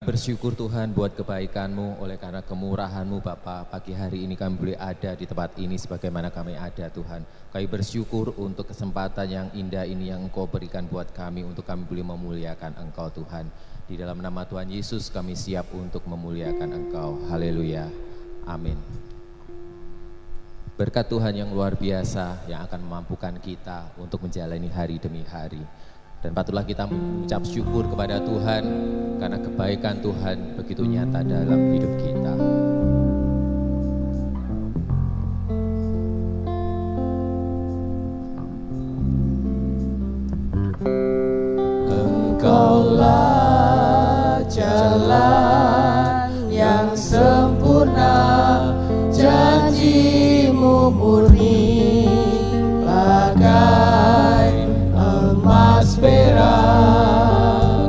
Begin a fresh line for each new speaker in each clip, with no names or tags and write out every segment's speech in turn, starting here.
bersyukur Tuhan buat kebaikan-Mu, oleh karena kemurahan-Mu Bapa. Pagi hari ini kami boleh ada di tempat ini sebagaimana kami ada Tuhan. Kami bersyukur untuk kesempatan yang indah ini yang Engkau berikan buat kami, untuk kami boleh memuliakan Engkau Tuhan. Di dalam nama Tuhan Yesus kami siap untuk memuliakan Engkau. Haleluya. Amin. Berkat Tuhan yang luar biasa yang akan memampukan kita untuk menjalani hari demi hari. Dan patutlah kita mengucap syukur kepada Tuhan karena kebaikan Tuhan begitu nyata dalam hidup kita.
Engkaulah jalan yang sempurna, janji-Mu murni bagai emas perak,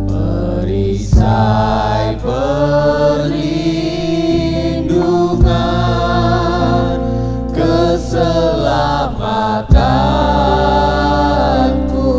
perisai perlindungan, keselamatanku.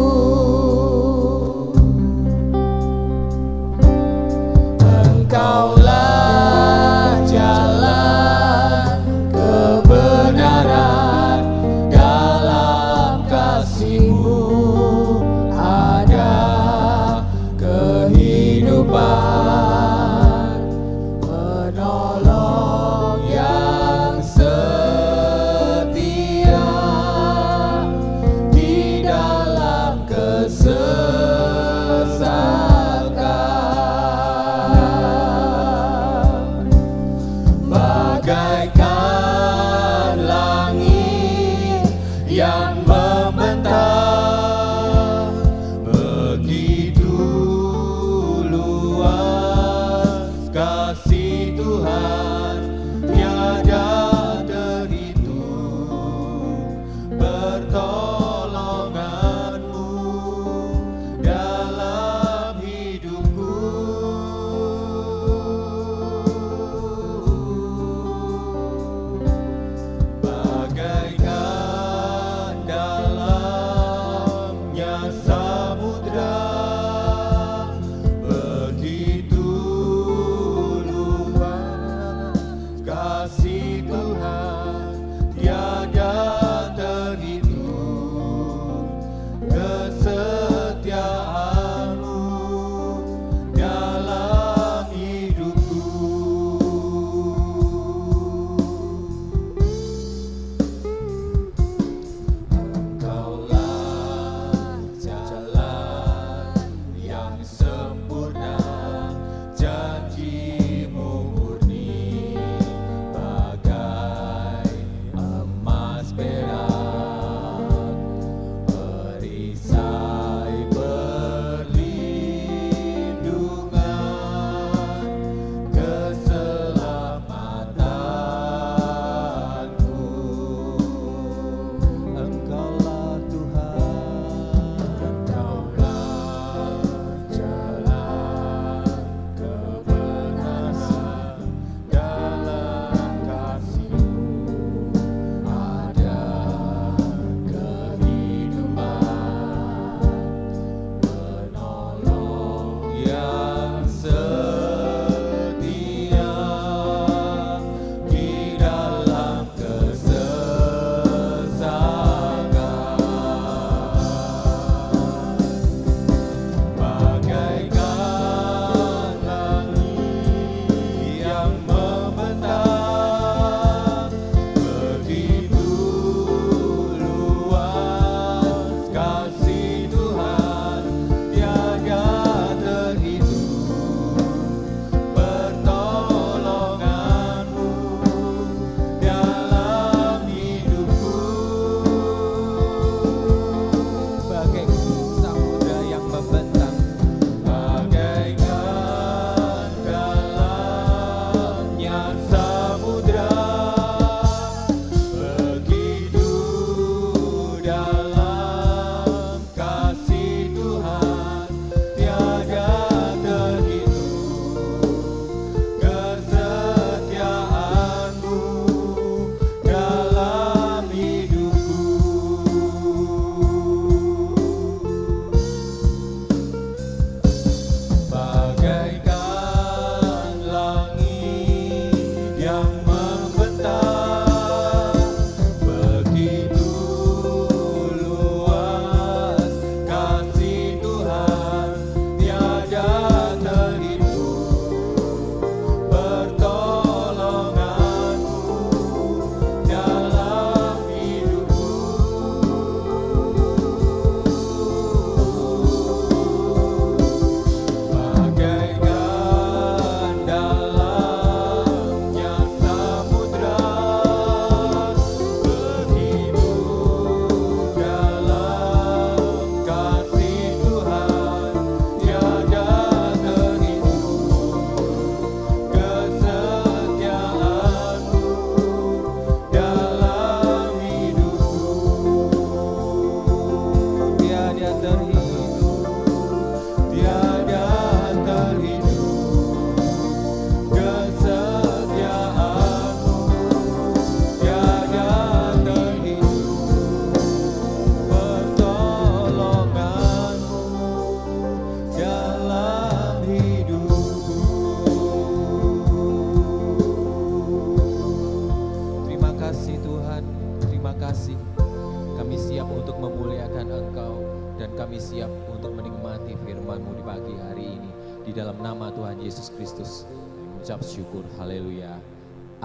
firman-Mu di pagi hari ini. Di dalam nama Tuhan Yesus Kristus, kami mengucap syukur. Haleluya.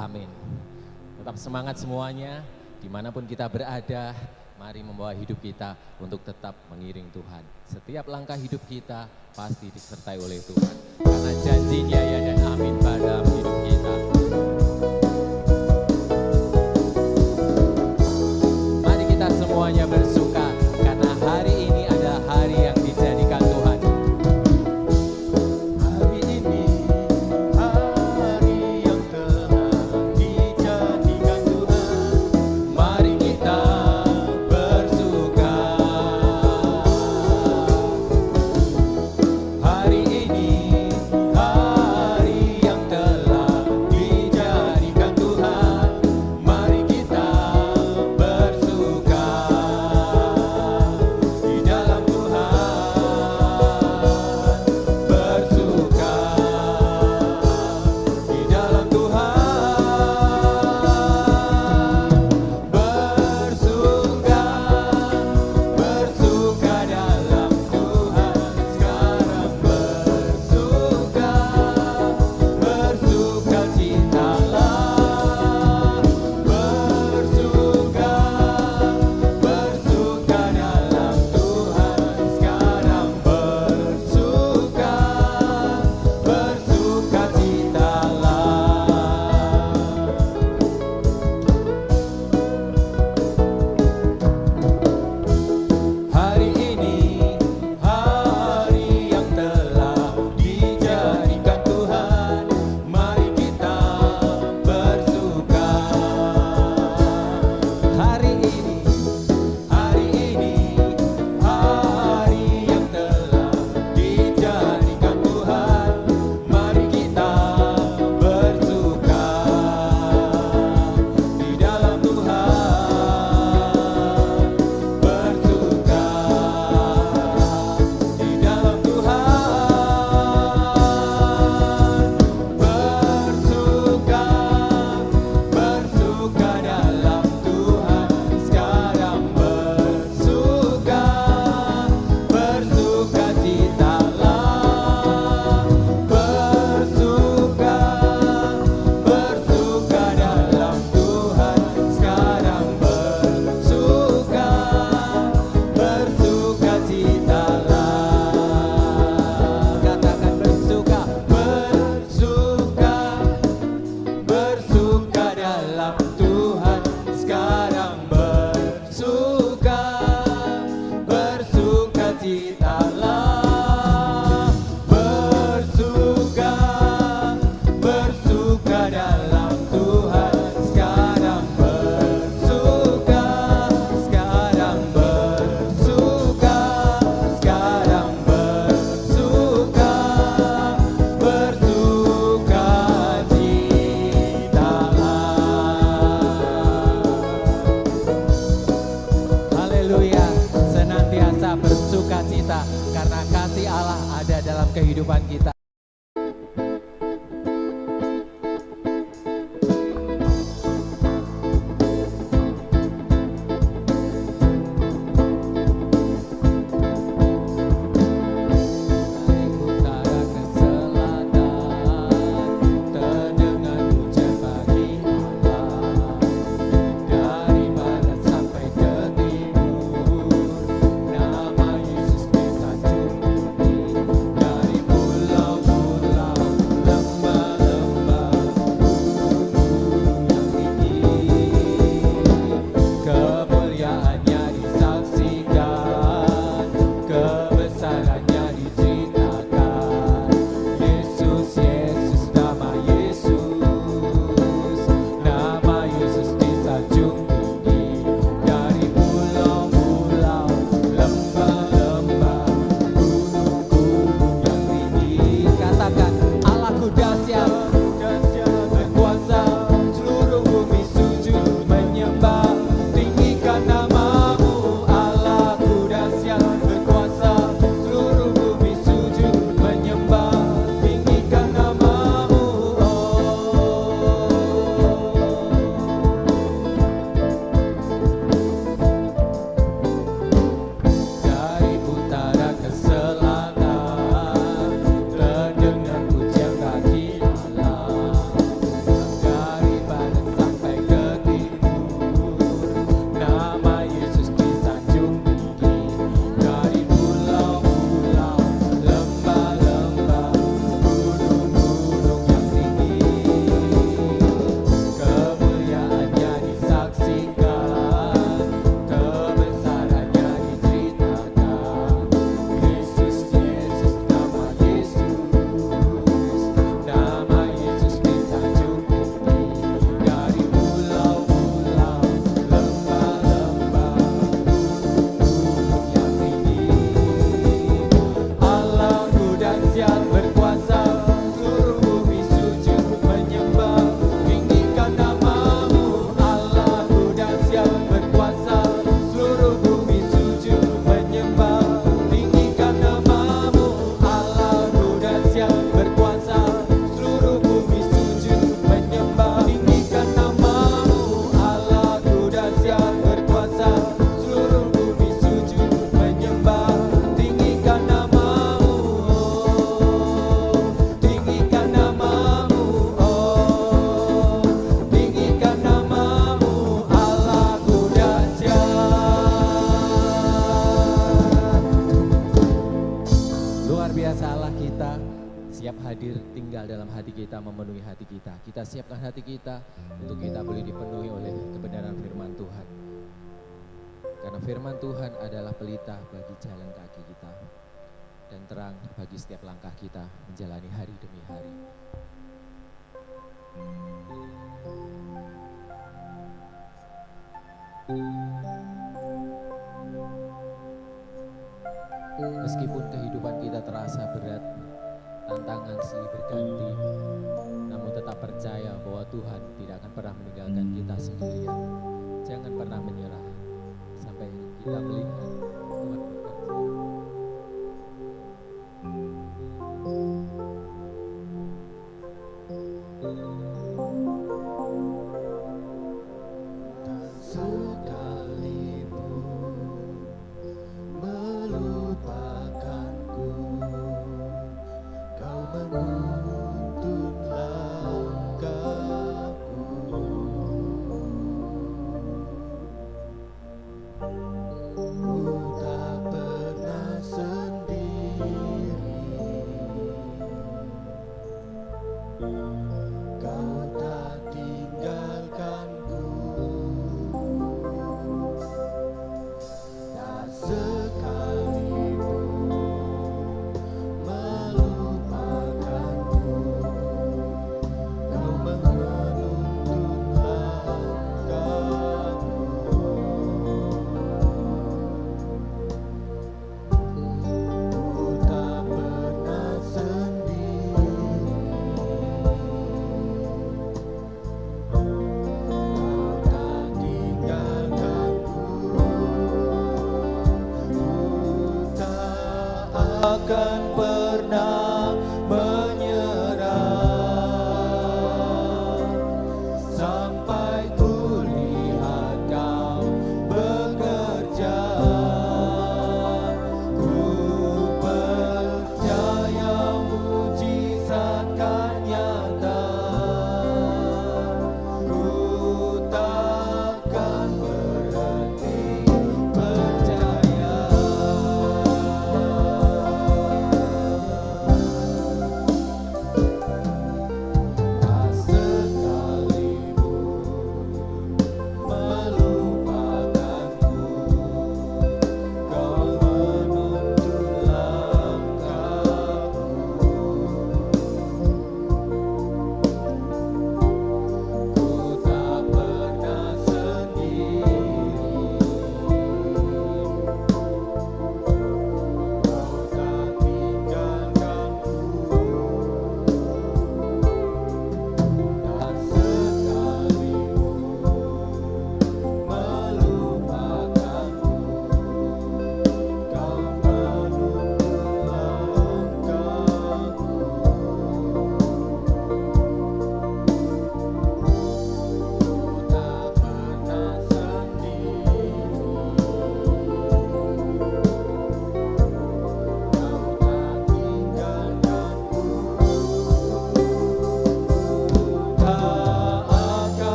Amin. Tetap semangat semuanya, dimanapun kita berada, mari membawa hidup kita untuk tetap mengiring Tuhan. Setiap langkah hidup kita pasti disertai oleh Tuhan. Karena janji-Nya ya dan amin pada hidup kita. Mari kita semuanya bersuka, karena hari ini adalah hari yang dijadikan Tuhan.
Hari ini hari yang telah dijadikan Tuhan.
Mari kita bersuka. Hari ini hari yang telah dijadikan Tuhan. Mari kita bersuka di dalam Tuhan. Bersuka di dalam Tuhan. Bersuka, bersuka dalam Tuhan. Sekarang bersuka, bersuka citalah. Bersuka, bersuka dalam Tuhan. Sekarang bersuka, bersuka citalah. Hari ini hari yang telah dijadikan Tuhan. Mari kita bersuka. Hari ini hari yang telah dijadikan Tuhan. Mari kita bersuka di dalam Tuhan. Bersuka di dalam Tuhan. Bersuka, bersuka dalam Tuhan. Sekarang bersuka, bersuka citalah. Bersuka, bersuka dalam Tuhan. Sekarang bersuka, bersuka citalah. Katakan bersuka, bersuka, bersuka dalam Tuhan. Sekarang bersuka, bersuka citalah. Bersuka, bersuka dalam Tuhan. Sekarang bersuka, sekarang bersuka, sekarang bersuka, bersuka citalah. Haleluya, senantiasa bersuka cita karena kasih Allah ada dalam kehidupan kita. Dari utara ke selatan, terdengar pujian bagi Allah. Dari barat sampai ke timur, nama Yesus kita tinggi. Dari pulau biasa Allah kita siap hadir tinggal dalam hati kita, memenuhi hati kita. Kita siapkan hati kita untuk kita boleh dipenuhi oleh kebenaran firman Tuhan. Karena firman Tuhan adalah pelita bagi jalan kaki kita dan terang bagi setiap langkah kita menjalani hari demi hari. Meskipun kehidupan kita terasa berat, tantangan silih berganti, namun tetap percaya bahwa Tuhan tidak akan pernah meninggalkan kita sendirian. Jangan pernah menyerah sampai kita melihat Tuhan bekerja.
Sekalipun melupakanku, kau menuntun langkahku. Ku tak pernah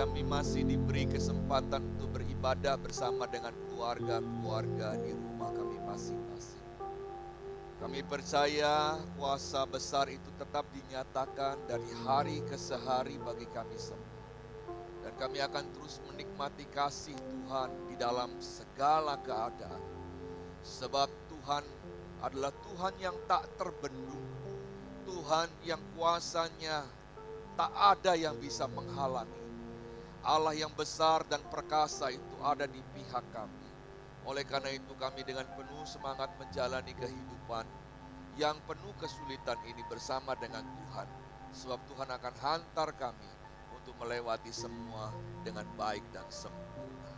kami masih diberi kesempatan untuk beribadah bersama dengan keluarga-keluarga di rumah kami masing-masing. Kami percaya kuasa besar itu tetap dinyatakan dari hari ke hari bagi kami semua. Dan kami akan terus menikmati kasih Tuhan di dalam segala keadaan. Sebab Tuhan adalah Tuhan yang tak terbendung. Tuhan yang kuasanya tak ada yang bisa menghalangi. Allah yang besar dan perkasa itu ada di pihak kami. Oleh karena itu kami dengan penuh semangat menjalani kehidupan yang penuh kesulitan ini bersama dengan Tuhan. Sebab Tuhan akan hantar kami untuk melewati semua dengan baik dan sempurna.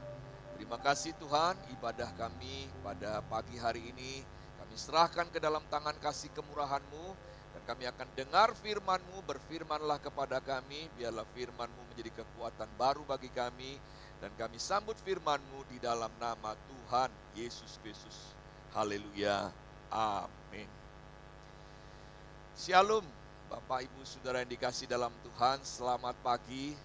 Terima kasih Tuhan, ibadah kami pada pagi hari ini kami serahkan ke dalam tangan kasih kemurahan-Mu. Dan kami akan dengar firman-Mu, berfirmanlah kepada kami, biarlah firman-Mu menjadi kekuatan baru bagi kami. Dan kami sambut firman-Mu di dalam nama Tuhan Yesus Kristus. Haleluya, amin. Shalom, Bapak Ibu Saudara yang dikasih dalam Tuhan, selamat pagi.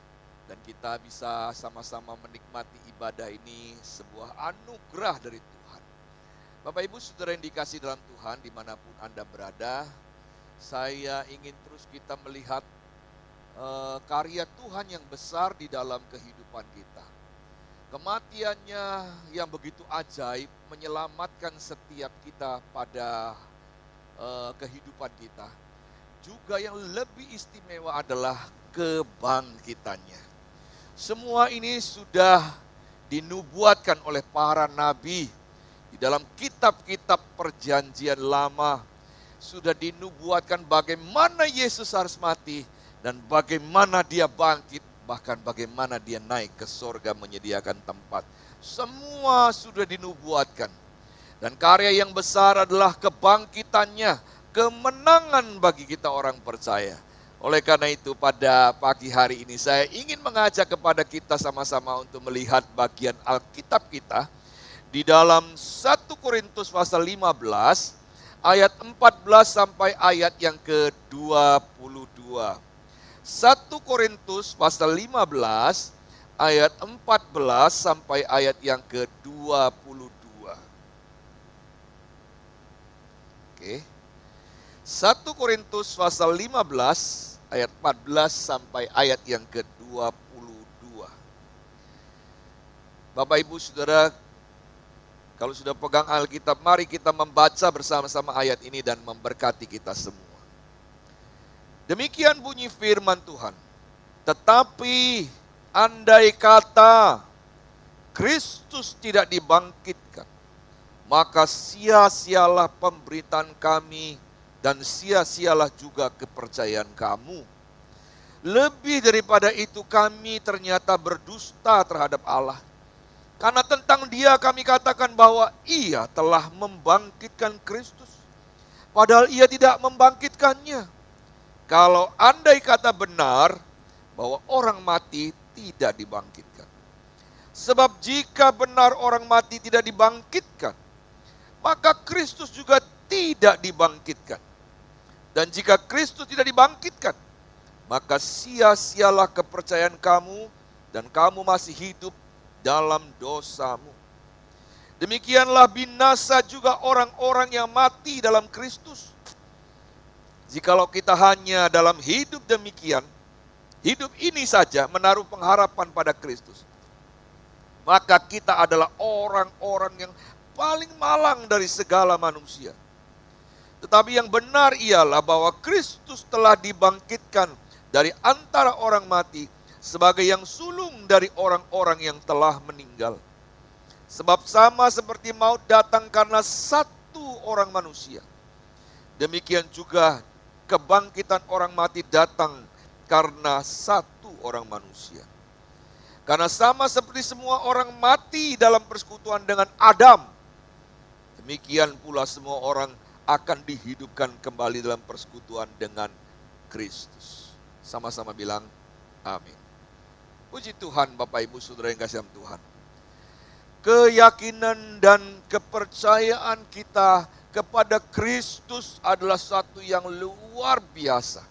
Dan kita bisa sama-sama menikmati ibadah ini, sebuah anugerah dari Tuhan. Bapak Ibu Saudara yang dikasih dalam Tuhan, dimanapun Anda berada, saya ingin terus kita melihat karya Tuhan yang besar di dalam kehidupan kita. Kematiannya yang begitu ajaib menyelamatkan setiap kita pada kehidupan kita. Juga yang lebih istimewa adalah kebangkitannya. Semua ini sudah dinubuatkan oleh para nabi di dalam kitab-kitab perjanjian lama. Sudah dinubuatkan bagaimana Yesus harus mati dan bagaimana dia bangkit, bahkan bagaimana dia naik ke sorga menyediakan tempat. Semua sudah dinubuatkan. Dan karya yang besar adalah kebangkitannya, kemenangan bagi kita orang percaya. Oleh karena itu pada pagi hari ini saya ingin mengajak kepada kita sama-sama untuk melihat bagian Alkitab kita di dalam 1 Korintus pasal 15 ayat 14 sampai ayat yang ke-22. 1 Korintus pasal 15 ayat 14 sampai ayat yang ke-22. Oke. 1 Korintus pasal 15 ayat 14 sampai ayat yang ke-22. Bapak Ibu Saudara, kalau sudah pegang Alkitab, mari kita membaca bersama-sama ayat ini dan memberkati kita semua. Demikian bunyi firman Tuhan. Tetapi andai kata Kristus tidak dibangkitkan, maka sia-sialah pemberitaan kami dan sia-sialah juga kepercayaan kamu. Lebih daripada itu kami ternyata berdusta terhadap Allah. Karena tentang Dia kami katakan bahwa Ia telah membangkitkan Kristus, padahal Ia tidak membangkitkannya. Kalau andai kata benar bahwa orang mati tidak dibangkitkan. Sebab jika benar orang mati tidak dibangkitkan, maka Kristus juga tidak dibangkitkan. Dan jika Kristus tidak dibangkitkan, maka sia-sialah kepercayaan kamu dan kamu masih hidup dalam dosamu. Demikianlah binasa juga orang-orang yang mati dalam Kristus. Jikalau kita hanya dalam hidup demikian, hidup ini saja menaruh pengharapan pada Kristus, maka kita adalah orang-orang yang paling malang dari segala manusia. Tetapi yang benar ialah bahwa Kristus telah dibangkitkan dari antara orang mati sebagai yang sulung dari orang-orang yang telah meninggal. Sebab sama seperti maut datang karena satu orang manusia, demikian juga kebangkitan orang mati datang karena satu orang manusia. Karena sama seperti semua orang mati dalam persekutuan dengan Adam, demikian pula semua orang akan dihidupkan kembali dalam persekutuan dengan Kristus. Sama-sama bilang amin. Puji Tuhan Bapak Ibu Saudara yang kasih dalam Tuhan. Keyakinan dan kepercayaan kita kepada Kristus adalah satu yang luar biasa.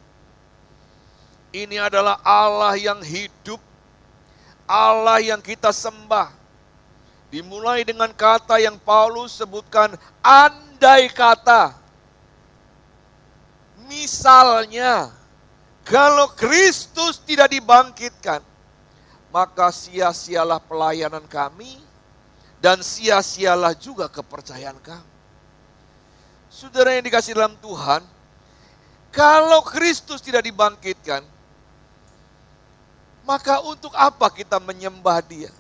Ini adalah Allah yang hidup, Allah yang kita sembah. Dimulai dengan kata yang Paulus sebutkan, andai kata. Misalnya, kalau Kristus tidak dibangkitkan, maka sia-sialah pelayanan kami dan sia-sialah juga kepercayaan kami. Saudara yang dikasihi dalam Tuhan, kalau Kristus tidak dibangkitkan, maka untuk apa kita menyembah Dia?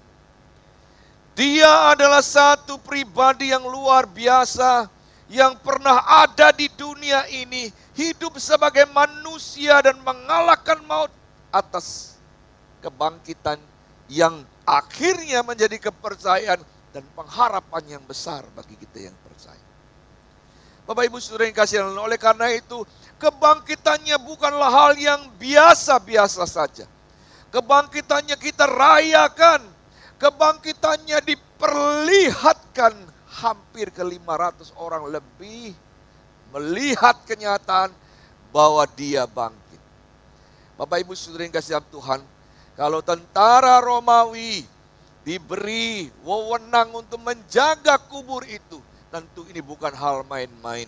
Dia adalah satu pribadi yang luar biasa, yang pernah ada di dunia ini, hidup sebagai manusia dan mengalahkan maut atas kebangkitan yang akhirnya menjadi kepercayaan dan pengharapan yang besar bagi kita yang percaya. Bapak Ibu Saudara yang kasih Allah, oleh karena itu kebangkitannya bukanlah hal yang biasa-biasa saja. Kebangkitannya kita rayakan, kebangkitannya diperlihatkan, hampir ke 500 orang lebih melihat kenyataan bahwa Dia bangkit. Bapak Ibu Saudara yang kasih Tuhan, kalau tentara Romawi diberi wewenang untuk menjaga kubur itu, tentu ini bukan hal main-main.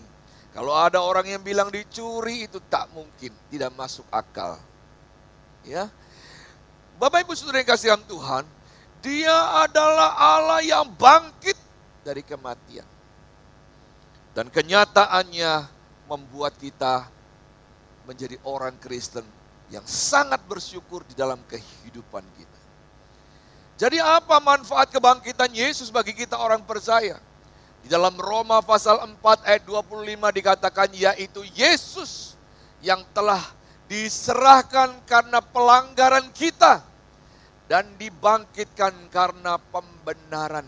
Kalau ada orang yang bilang dicuri, itu tak mungkin, tidak masuk akal. Ya, Bapak Ibu Saudara yang kasih Tuhan, Dia adalah Allah yang bangkit dari kematian. Dan kenyataannya membuat kita menjadi orang Kristen yang sangat bersyukur di dalam kehidupan kita. Jadi apa manfaat kebangkitan Yesus bagi kita orang percaya? Di dalam Roma pasal 4 ayat 25 dikatakan, yaitu Yesus yang telah diserahkan karena pelanggaran kita dan dibangkitkan karena pembenaran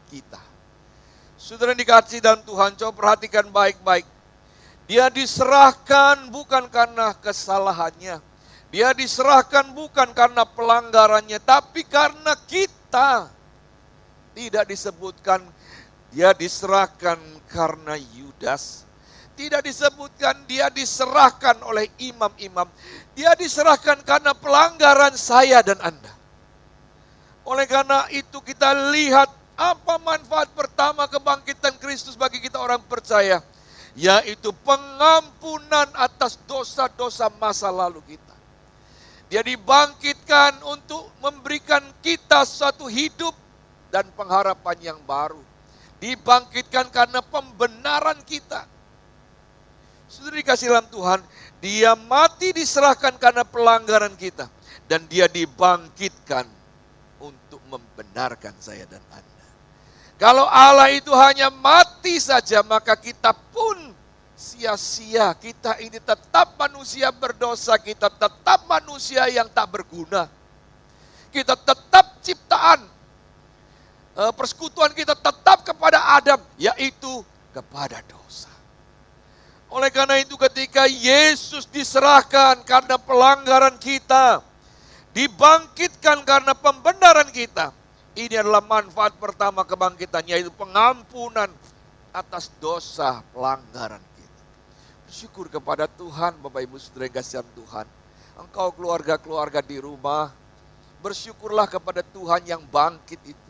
kita. Saudara dikasihi dalam Tuhan, coba perhatikan baik-baik. Dia diserahkan bukan karena kesalahannya. Dia diserahkan bukan karena pelanggarannya, tapi karena kita. Tidak disebutkan Dia diserahkan karena Yudas. Tidak disebutkan Dia diserahkan oleh imam-imam. Dia diserahkan karena pelanggaran saya dan Anda. Oleh karena itu kita lihat apa manfaat pertama kebangkitan Kristus bagi kita orang percaya, yaitu pengampunan atas dosa-dosa masa lalu kita. Dia dibangkitkan untuk memberikan kita suatu hidup dan pengharapan yang baru. Dibangkitkan karena pembenaran kita. Saudara dikasihi dalam Tuhan, Dia mati diserahkan karena pelanggaran kita. Dan Dia dibangkitkan untuk membenarkan saya dan Anda. Kalau Allah itu hanya mati saja, maka kita pun sia-sia. Kita ini tetap manusia berdosa, kita tetap manusia yang tak berguna. Kita tetap ciptaan. Persekutuan kita tetap kepada Adam, yaitu kepada dosa. Oleh karena itu ketika Yesus diserahkan karena pelanggaran kita, dibangkitkan karena pembenaran kita, ini adalah manfaat pertama kebangkitan, yaitu pengampunan atas dosa pelanggaran kita. Bersyukur kepada Tuhan, Bapak Ibu Saudara yang kasih Tuhan. Engkau keluarga-keluarga di rumah, bersyukurlah kepada Tuhan yang bangkit itu.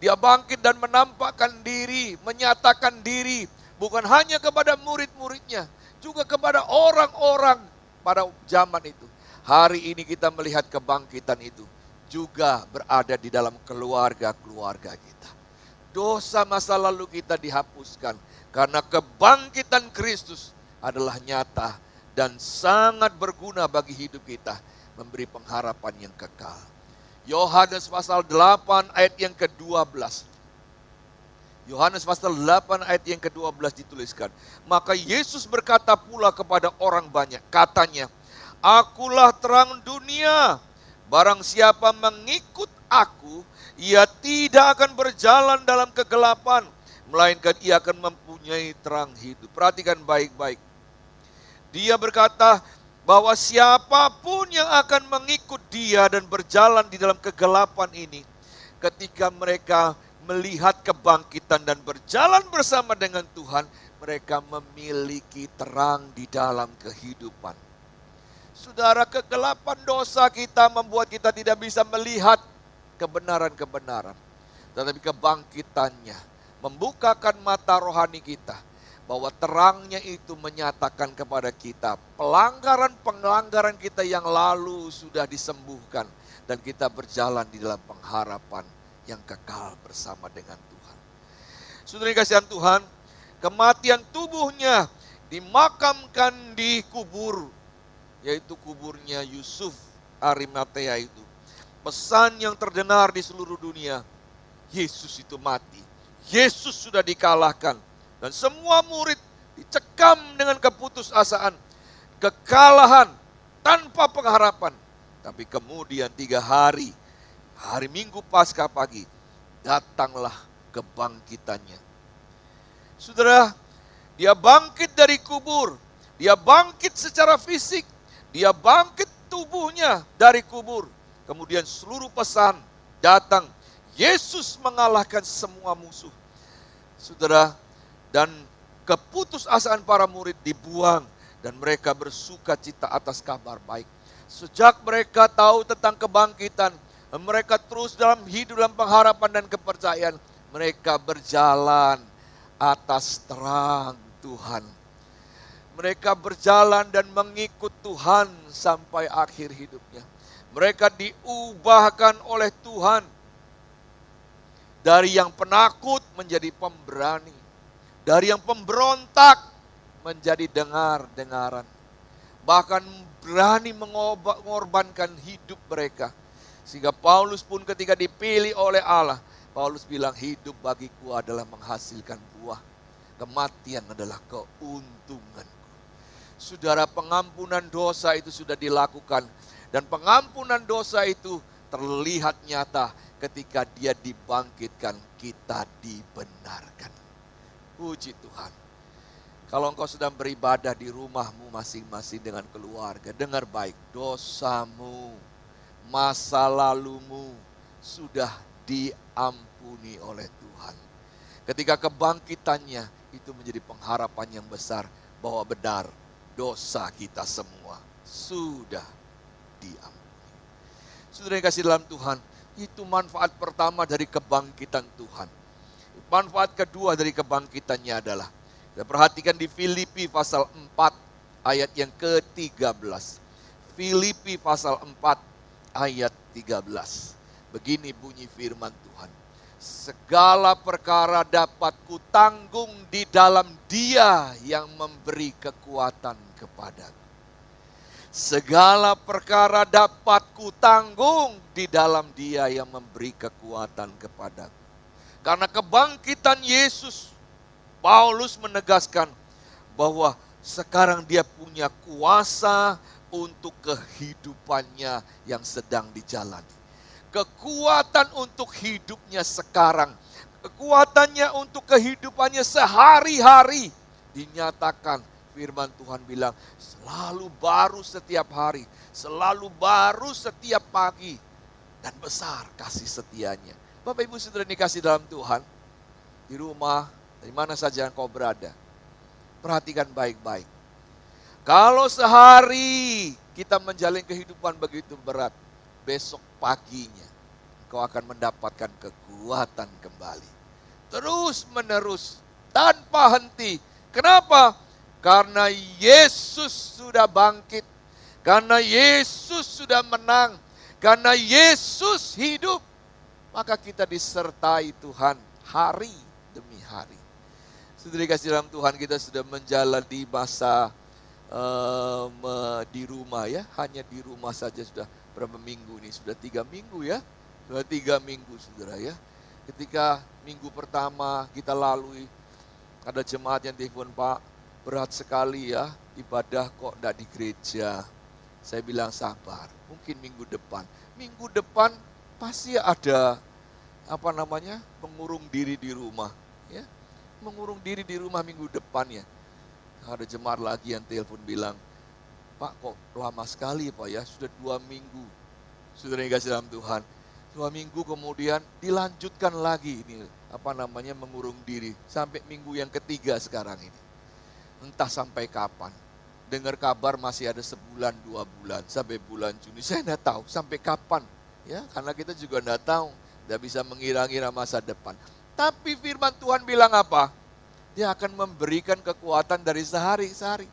Dia bangkit dan menampakkan diri, menyatakan diri, bukan hanya kepada murid-muridnya, juga kepada orang-orang pada zaman itu. Hari ini kita melihat kebangkitan itu juga berada di dalam keluarga-keluarga kita. Dosa masa lalu kita dihapuskan karena kebangkitan Kristus adalah nyata dan sangat berguna bagi hidup kita, memberi pengharapan yang kekal. Yohanes pasal 8 ayat yang ke-12. Yohanes pasal 8 ayat yang ke-12 dituliskan. Maka Yesus berkata pula kepada orang banyak, katanya, Akulah terang dunia. Barang siapa mengikut aku, ia tidak akan berjalan dalam kegelapan, melainkan ia akan mempunyai terang hidup. Perhatikan baik-baik. Dia berkata bahwa siapapun yang akan mengikut dia dan berjalan di dalam kegelapan ini, ketika mereka melihat kebangkitan dan berjalan bersama dengan Tuhan, mereka memiliki terang di dalam kehidupan. Saudara, kegelapan dosa kita membuat kita tidak bisa melihat kebenaran-kebenaran. Tetapi kebangkitannya membukakan mata rohani kita, bahwa terangnya itu menyatakan kepada kita pelanggaran-pelanggaran kita yang lalu sudah disembuhkan, dan kita berjalan di dalam pengharapan yang kekal bersama dengan Tuhan. Saudara kasihan Tuhan, kematian tubuhnya dimakamkan di kubur, yaitu kuburnya Yusuf Arimatea itu. Pesan yang terdengar di seluruh dunia, Yesus itu mati. Yesus sudah dikalahkan. Dan semua murid dicekam dengan keputusasaan, kekalahan, tanpa pengharapan. Tapi kemudian 3 hari, hari Minggu Paskah pagi, datanglah kebangkitannya. Saudara, dia bangkit dari kubur. Dia bangkit secara fisik. Dia bangkit tubuhnya dari kubur. Kemudian seluruh pesan datang. Yesus mengalahkan semua musuh. Saudara, dan keputusasaan para murid dibuang, dan mereka bersuka cita atas kabar baik. Sejak mereka tahu tentang kebangkitan, mereka terus dalam hidup dalam pengharapan dan kepercayaan. Mereka berjalan atas terang Tuhan. Mereka berjalan dan mengikut Tuhan sampai akhir hidupnya. Mereka diubahkan oleh Tuhan dari yang penakut menjadi pemberani, dari yang pemberontak menjadi dengar-dengaran. Bahkan berani mengorbankan hidup mereka. Sehingga Paulus pun ketika dipilih oleh Allah, Paulus bilang, hidup bagiku adalah menghasilkan buah. Kematian adalah keuntunganku. Saudara, pengampunan dosa itu sudah dilakukan. Dan pengampunan dosa itu terlihat nyata ketika dia dibangkitkan, kita dibenarkan. Puji Tuhan. Kalau engkau sedang beribadah di rumahmu masing-masing dengan keluarga, dengar baik, dosamu, masa lalumu sudah diampuni oleh Tuhan. Ketika kebangkitannya, itu menjadi pengharapan yang besar bahwa benar dosa kita semua sudah diampuni. Saudara yang kasih dalam Tuhan, itu manfaat pertama dari kebangkitan Tuhan. Manfaat kedua dari kebangkitannya adalah, kita perhatikan di Filipi pasal 4 ayat yang ke-13. Filipi pasal 4 ayat 13. Begini bunyi firman Tuhan. Segala perkara dapat kutanggung di dalam Dia yang memberi kekuatan kepadaku. Segala perkara dapat kutanggung di dalam Dia yang memberi kekuatan kepadaku. Karena kebangkitan Yesus, Paulus menegaskan bahwa sekarang dia punya kuasa untuk kehidupannya yang sedang dijalani. Kekuatan untuk hidupnya sekarang, kekuatannya untuk kehidupannya sehari-hari dinyatakan. Firman Tuhan bilang, selalu baru setiap hari, selalu baru setiap pagi, dan besar kasih setianya. Bapak Ibu Saudara dikasih dalam Tuhan, di rumah, di mana saja engkau berada, perhatikan baik-baik. Kalau sehari kita menjalani kehidupan begitu berat, besok paginya engkau akan mendapatkan kekuatan kembali. Terus menerus, tanpa henti. Kenapa? Karena Yesus sudah bangkit. Karena Yesus sudah menang. Karena Yesus hidup. Maka kita disertai Tuhan hari demi hari. Saudara kasih dalam Tuhan, kita sudah menjalani masa di rumah ya. Hanya di rumah saja sudah berapa minggu ini? Sudah 3 minggu ya. Sudah 3 minggu saudara ya. Ketika minggu pertama kita lalui, ada jemaat yang telepon, Pak, berat sekali ya, ibadah kok enggak di gereja. Saya bilang sabar, mungkin minggu depan. Minggu depan pasti ada mengurung diri di rumah ya. Mengurung diri di rumah minggu depan ya. Ada jemaat lagi yang telepon bilang, Pak kok lama sekali Pak ya, sudah 2 minggu. Saudara yang kasih dalam Tuhan, 2 minggu kemudian dilanjutkan lagi ini mengurung diri sampai minggu yang ketiga sekarang ini. Entah sampai kapan. dengar kabar masih ada sebulan, 2 bulan, sampai bulan Juni. Saya tidak tahu sampai kapan. Ya, karena kita juga tidak tahu. Tidak bisa mengira-ngira masa depan. Tapi firman Tuhan bilang apa? Dia akan memberikan kekuatan dari sehari-sehari.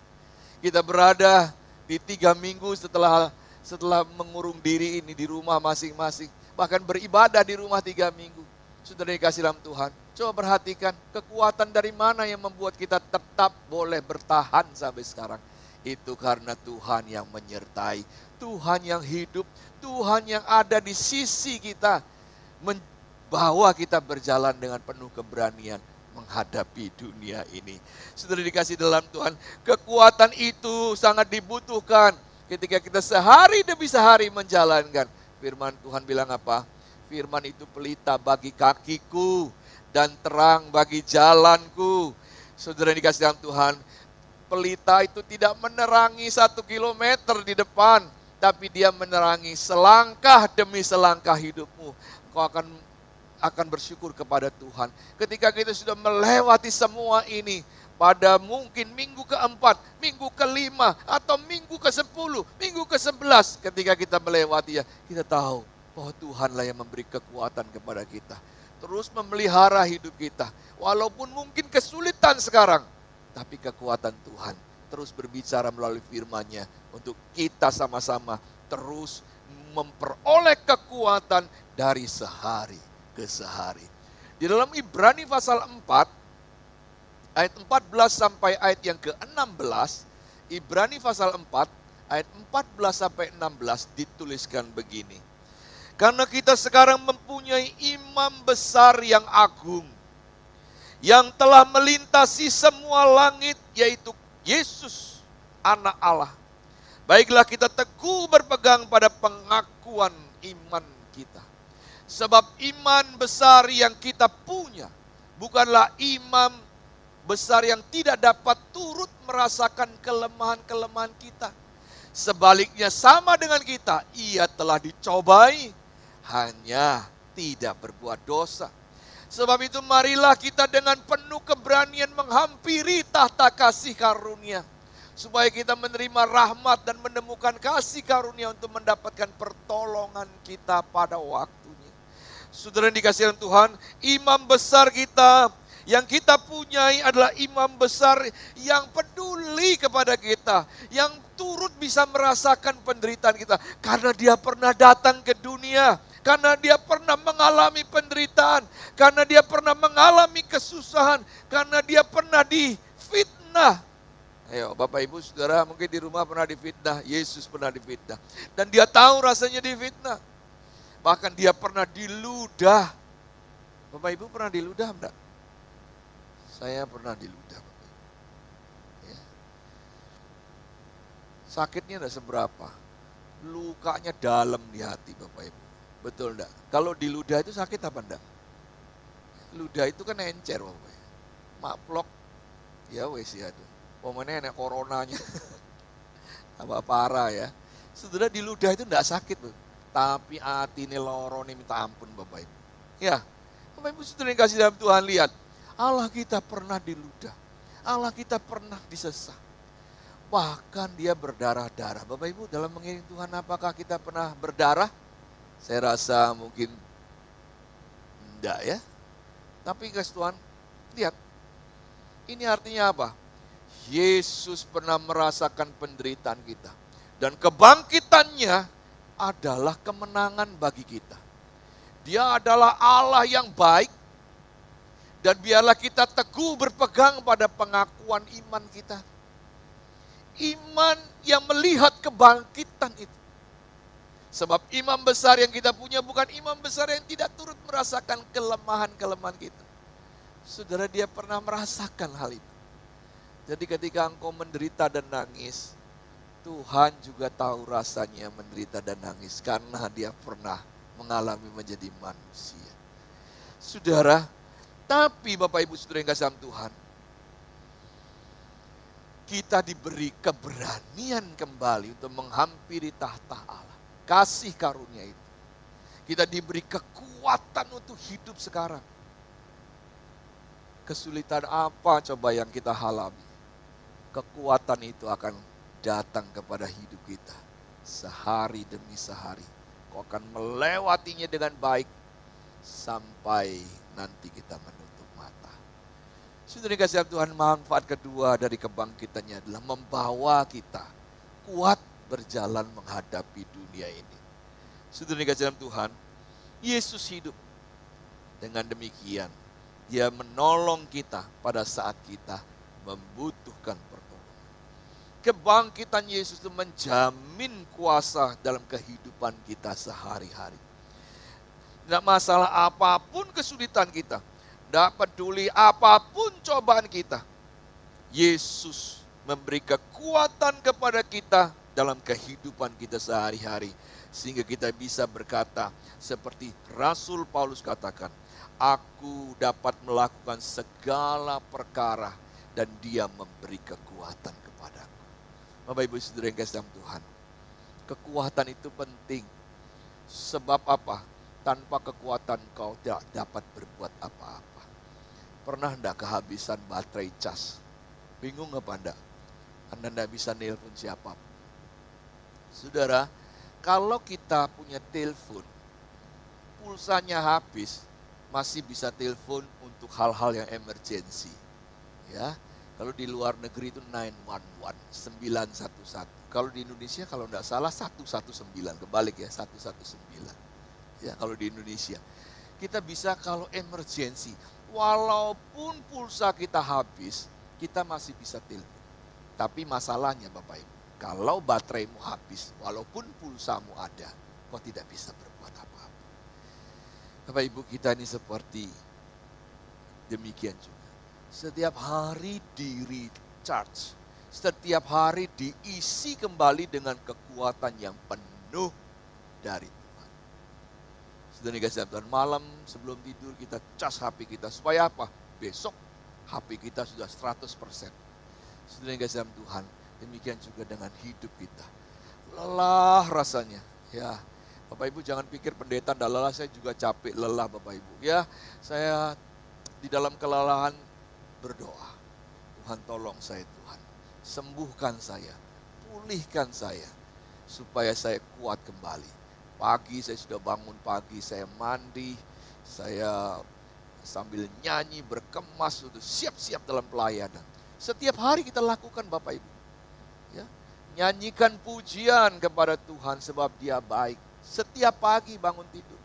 Kita berada di 3 minggu setelah mengurung diri ini di rumah masing-masing. Bahkan beribadah di rumah 3 minggu. Saudara dikasih dalam Tuhan, coba perhatikan kekuatan dari mana yang membuat kita tetap boleh bertahan sampai sekarang. Itu karena Tuhan yang menyertai, Tuhan yang hidup, Tuhan yang ada di sisi kita, membawa kita berjalan dengan penuh keberanian menghadapi dunia ini. Saudara dikasih dalam Tuhan, kekuatan itu sangat dibutuhkan ketika kita sehari demi sehari menjalankan. Firman Tuhan bilang apa? Firman itu pelita bagi kakiku dan terang bagi jalanku. Saudara dikasih dalam Tuhan, pelita itu tidak menerangi 1 kilometer di depan, tapi dia menerangi selangkah demi selangkah hidupmu. Kau akan bersyukur kepada Tuhan. Ketika kita sudah melewati semua ini, pada mungkin minggu ke-4, minggu ke-5, atau minggu ke-10, minggu ke-11, ketika kita melewati, kita tahu bahwa Tuhanlah yang memberi kekuatan kepada kita. Terus memelihara hidup kita. Walaupun mungkin kesulitan sekarang, tapi kekuatan Tuhan terus berbicara melalui firman-Nya untuk kita sama-sama terus memperoleh kekuatan dari sehari ke sehari. Di dalam Ibrani pasal 4, ayat 14 sampai ayat yang ke-16, Ibrani pasal 4, ayat 14 sampai 16 dituliskan begini. Karena kita sekarang mempunyai imam besar yang agung, yang telah melintasi semua langit, yaitu Yesus, Anak Allah. Baiklah kita teguh berpegang pada pengakuan iman kita. Sebab iman besar yang kita punya, bukanlah imam besar yang tidak dapat turut merasakan kelemahan-kelemahan kita. Sebaliknya sama dengan kita, ia telah dicobai, hanya tidak berbuat dosa. Sebab itu marilah kita dengan penuh keberanian menghampiri tahta kasih karunia, supaya kita menerima rahmat dan menemukan kasih karunia untuk mendapatkan pertolongan kita pada waktunya. Saudara yang dikasihi Tuhan, imam besar kita yang kita punyai adalah imam besar yang peduli kepada kita, yang turut bisa merasakan penderitaan kita, karena dia pernah datang ke dunia, karena dia pernah mengalami penderitaan, karena dia pernah mengalami kesusahan, karena dia pernah difitnah. Ayo Bapak Ibu Saudara, mungkin di rumah pernah difitnah, Yesus pernah difitnah, dan dia tahu rasanya difitnah. Bahkan dia pernah diludah. Bapak Ibu pernah diludah enggak? Saya pernah diludah. Ya. Sakitnya enggak seberapa, lukanya dalam di hati Bapak Ibu. Betul enggak? Kalau diludah itu sakit apa enggak? Ludah itu kan encer Bapak. Maplok, ya wes ya tuh. Pokoknya enak coronanya. Tambah parah ya. Saudara diludah itu enggak sakit loh. Tapi hati ini loro nih minta ampun Bapak Ibu. Ya, Bapak Ibu saudara yang kasih dalam Tuhan, lihat. Allah kita pernah diludah. Allah kita pernah disesah. Bahkan dia berdarah-darah. Bapak Ibu dalam mengiring Tuhan, apakah kita pernah berdarah? Saya rasa mungkin enggak ya. Tapi kasih Tuhan, lihat. Ini artinya apa? Yesus pernah merasakan penderitaan kita. Dan kebangkitannya adalah kemenangan bagi kita. Dia adalah Allah yang baik. Dan biarlah kita teguh berpegang pada pengakuan iman kita. Iman yang melihat kebangkitan itu. Sebab imam besar yang kita punya bukan imam besar yang tidak turut merasakan kelemahan-kelemahan kita. Saudara, dia pernah merasakan hal itu. Jadi ketika engkau menderita dan nangis, Tuhan juga tahu rasanya menderita dan nangis karena dia pernah mengalami menjadi manusia. Saudara, tapi Bapak Ibu Saudara yang kasih Tuhan, kita diberi keberanian kembali untuk menghampiri tahta Allah. Kasih karunia itu. Kita diberi kekuatan untuk hidup sekarang. Kesulitan apa coba yang kita alami? Kekuatan itu akan datang kepada hidup kita sehari demi sehari. Kau akan melewatinya dengan baik sampai nanti kita menutup mata. Saudara dikasih Tuhan, manfaat kedua dari kebangkitannya adalah membawa kita kuat berjalan menghadapi dunia ini. Saudara dikasih Tuhan, Yesus hidup. Dengan demikian, Dia menolong kita pada saat kita membutuhkan pertolongan. Kebangkitan Yesus itu menjamin kuasa dalam kehidupan kita sehari-hari. Tidak masalah apapun kesulitan kita, tidak peduli apapun cobaan kita, Yesus memberi kekuatan kepada kita dalam kehidupan kita sehari-hari. Sehingga kita bisa berkata seperti Rasul Paulus katakan, aku dapat melakukan segala perkara dan Dia memberi kekuatan kepadaku. Bapak Ibu Saudara yang kasih dalam Tuhan, kekuatan itu penting. Sebab apa? Tanpa kekuatan kau tidak dapat berbuat apa-apa. Pernah enggak kehabisan baterai cas? Bingung apa enggak? Anda enggak bisa nelpon siapapun. Saudara, kalau kita punya telepon, pulsanya habis, masih bisa telepon untuk hal-hal yang emergensi. Ya, kalau di luar negeri itu 911, 911. Kalau di Indonesia kalau enggak salah 119, kebalik ya, 119. Ya, kalau di Indonesia. Kita bisa kalau emergensi, walaupun pulsa kita habis, kita masih bisa telepon. Tapi masalahnya Bapak Ibu, kalau bateraimu habis, walaupun pulsamu ada, kau tidak bisa berbuat apa-apa. Bapak Ibu, kita ini seperti demikian juga. Setiap hari di recharge, setiap hari diisi kembali dengan kekuatan yang penuh dari Tuhan. Sudah dikasih Tuhan, malam sebelum tidur kita cas HP kita. Supaya apa? Besok HP kita sudah 100%. Sudah dikasih Tuhan, demikian juga dengan hidup kita. Lelah rasanya, ya. Bapak Ibu jangan pikir pendeta tidak lelah, saya juga capek, lelah Bapak Ibu. Ya, saya di dalam kelelahan berdoa. Tuhan tolong saya Tuhan, sembuhkan saya, pulihkan saya, supaya saya kuat kembali. Pagi saya sudah bangun pagi, saya mandi, saya sambil nyanyi, berkemas, sudah siap-siap dalam pelayanan. Setiap hari kita lakukan Bapak Ibu. Ya, nyanyikan pujian kepada Tuhan sebab Dia baik. Setiap pagi bangun tidur.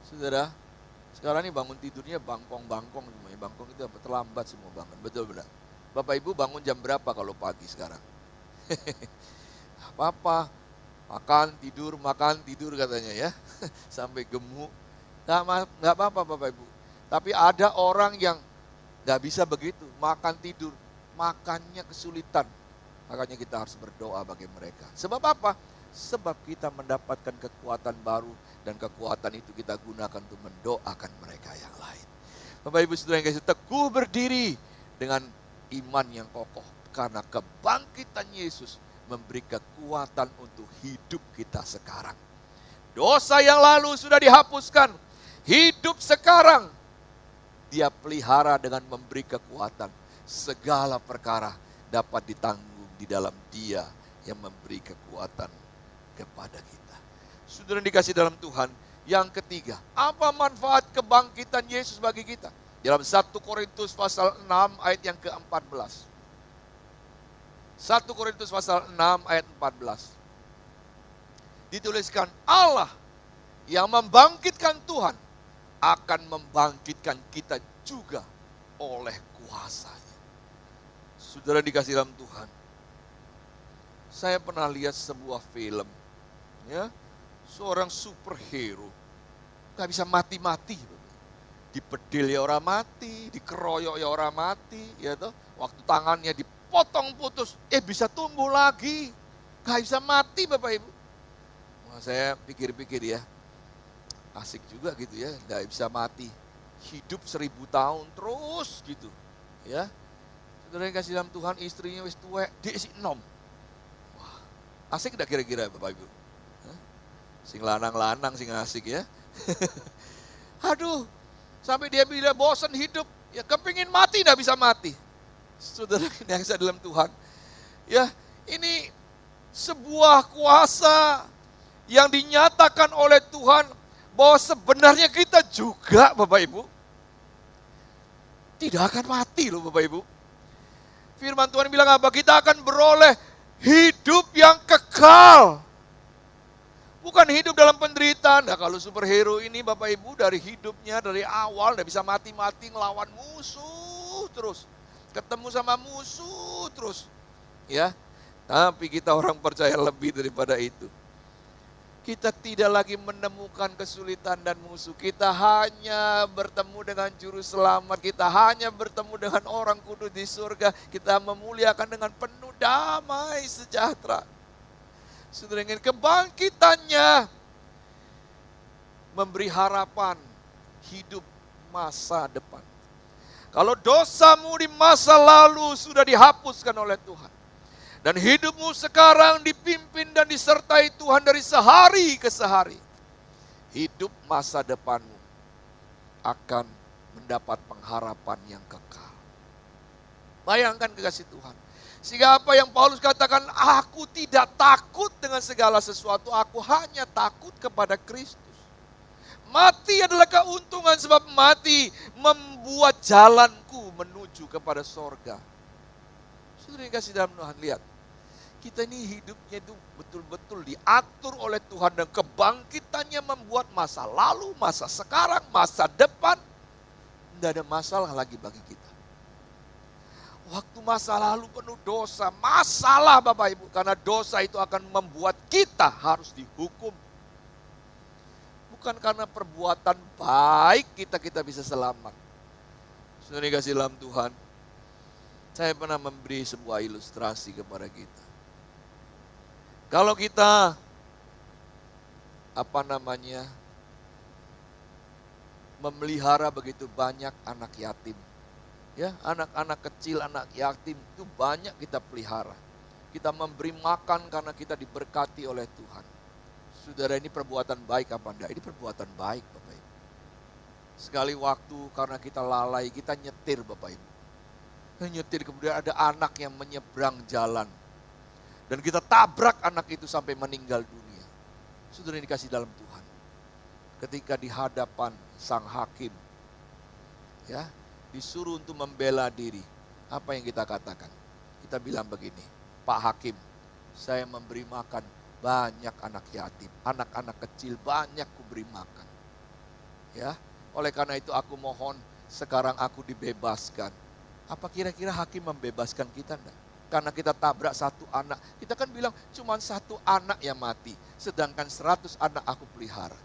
Saudara, sekarang ini bangun tidurnya bangkong-bangkong semuanya. Bangkong itu terlambat semua bangun. Betul benar. Bapak Ibu bangun jam berapa kalau pagi sekarang? Apa-apa. Makan tidur katanya ya. Sampai gemuk. Nggak apa-apa Bapak Ibu. Tapi ada orang yang nggak bisa begitu. Makan tidur. Makannya kesulitan. Makanya kita harus berdoa bagi mereka. Sebab apa? Sebab kita mendapatkan kekuatan baru dan kekuatan itu kita gunakan untuk mendoakan mereka yang lain. Bapak Ibu Saudara yang kasih, teguh berdiri dengan iman yang kokoh karena kebangkitan Yesus memberi kekuatan untuk hidup kita sekarang. Dosa yang lalu sudah dihapuskan. Hidup sekarang Dia pelihara dengan memberi kekuatan. Segala perkara dapat ditanggung di dalam Dia yang memberi kekuatan kepada kita. Saudara dikasih dalam Tuhan, yang ketiga, apa manfaat kebangkitan Yesus bagi kita? Dalam 1 Korintus pasal 6 ayat yang ke-14. 1 Korintus pasal 6 ayat 14. Dituliskan, Allah yang membangkitkan Tuhan akan membangkitkan kita juga oleh kuasa-Nya. Saudara dikasih dalam Tuhan, saya pernah lihat sebuah film, ya, seorang superhero nggak bisa mati-mati, dipedil ya orang mati, dikeroyok ya orang mati, ya toh. Waktu tangannya dipotong putus, bisa tumbuh lagi, nggak bisa mati Bapak Ibu. Wah, saya pikir-pikir ya, asik juga gitu ya, nggak bisa mati, hidup 1000 tahun terus gitu, ya. Saudara yang kasih dalam Tuhan, istrinya wis tuwek, dia isi enom. Wah, asik nggak kira-kira Bapak Ibu? Sing lanang-lanang sing asik ya. Aduh, sampai dia bilang bosan hidup, ya kepingin mati, tidak bisa mati. Saudara yang saya dalam Tuhan, ya ini sebuah kuasa yang dinyatakan oleh Tuhan bahwa sebenarnya kita juga, Bapak Ibu, tidak akan mati loh Bapak Ibu. Firman Tuhan bilang apa? Kita akan beroleh hidup yang kekal. Bukan hidup dalam penderitaan. Nah, kalau superhero ini Bapak Ibu dari hidupnya, dari awal tidak bisa mati-mati ngelawan musuh terus. Ketemu sama musuh terus. Ya, tapi kita orang percaya lebih daripada itu. Kita tidak lagi menemukan kesulitan dan musuh. Kita hanya bertemu dengan juru selamat. Kita hanya bertemu dengan orang kudus di surga. Kita memuliakan dengan penuh damai sejahtera. Saudara ingin kebangkitannya memberi harapan hidup masa depan. Kalau dosamu di masa lalu sudah dihapuskan oleh Tuhan. Dan hidupmu sekarang dipimpin dan disertai Tuhan dari sehari ke sehari. Hidup masa depanmu akan mendapat pengharapan yang kekal. Bayangkan kekasih Tuhan. Sehingga apa yang Paulus katakan, aku tidak takut dengan segala sesuatu, aku hanya takut kepada Kristus. Mati adalah keuntungan sebab mati membuat jalanku menuju kepada sorga. Saudara yang kasih dalam Tuhan, lihat. Kita ini hidupnya itu betul-betul diatur oleh Tuhan dan kebangkitannya membuat masa lalu, masa sekarang, masa depan tidak ada masalah lagi bagi kita. Waktu masa lalu penuh dosa, masalah Bapak Ibu, karena dosa itu akan membuat kita harus dihukum. Bukan karena perbuatan baik kita bisa selamat. Saudara kasih dalam Tuhan, saya pernah memberi sebuah ilustrasi kepada kita. Kalau kita memelihara begitu banyak anak yatim, ya, anak-anak kecil, anak yatim itu banyak kita pelihara. Kita memberi makan karena kita diberkati oleh Tuhan. Saudara, ini perbuatan baik apa enggak? Ini perbuatan baik Bapak Ibu. Sekali waktu karena kita lalai, kita nyetir Bapak Ibu. Nyetir kemudian ada anak yang menyeberang jalan. Dan kita tabrak anak itu sampai meninggal dunia. Saudara yang dikasih dalam Tuhan. Ketika di hadapan sang hakim, ya, disuruh untuk membela diri. Apa yang kita katakan? Kita bilang begini, Pak Hakim, saya memberi makan banyak anak yatim. Anak-anak kecil banyak kuberi makan. Ya, oleh karena itu aku mohon sekarang aku dibebaskan. Apa kira-kira hakim membebaskan kita enggak? Karena kita tabrak satu anak. Kita kan bilang cuma satu anak yang mati. Sedangkan 100 anak aku pelihara.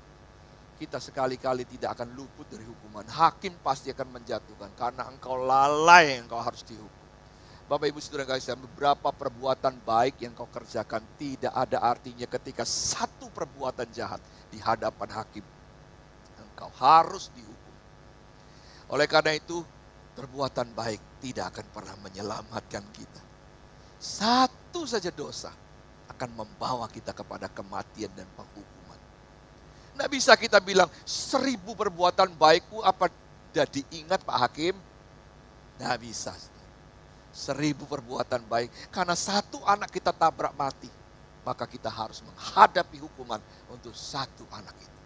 Kita sekali-kali tidak akan luput dari hukuman. Hakim pasti akan menjatuhkan. Karena engkau lalai, engkau harus dihukum. Bapak Ibu Saudara kasih, beberapa perbuatan baik yang kau kerjakan tidak ada artinya ketika satu perbuatan jahat di hadapan hakim. Engkau harus dihukum. Oleh karena itu, perbuatan baik tidak akan pernah menyelamatkan kita. Satu saja dosa akan membawa kita kepada kematian dan penghukuman. Tidak bisa kita bilang 1000 perbuatan baikku apa tidak diingat Pak Hakim? Tidak bisa. 1000 perbuatan baik. Karena satu anak kita tabrak mati. Maka kita harus menghadapi hukuman untuk satu anak itu.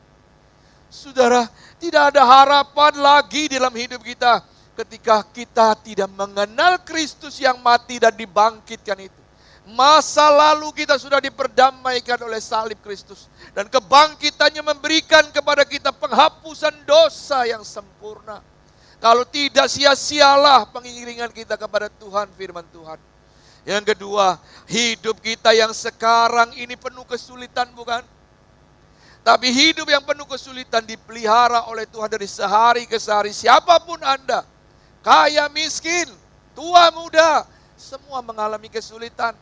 Saudara, tidak ada harapan lagi dalam hidup kita. Ketika kita tidak mengenal Kristus yang mati dan dibangkitkan itu. Masa lalu kita sudah diperdamaikan oleh salib Kristus. Dan kebangkitannya memberikan kepada kita penghapusan dosa yang sempurna. Kalau tidak, sia-sialah pengiringan kita kepada Tuhan, firman Tuhan. Yang kedua, hidup kita yang sekarang ini penuh kesulitan, bukan? Tapi hidup yang penuh kesulitan dipelihara oleh Tuhan dari sehari ke sehari. Siapapun Anda, kaya, miskin, tua, muda, semua mengalami kesulitan.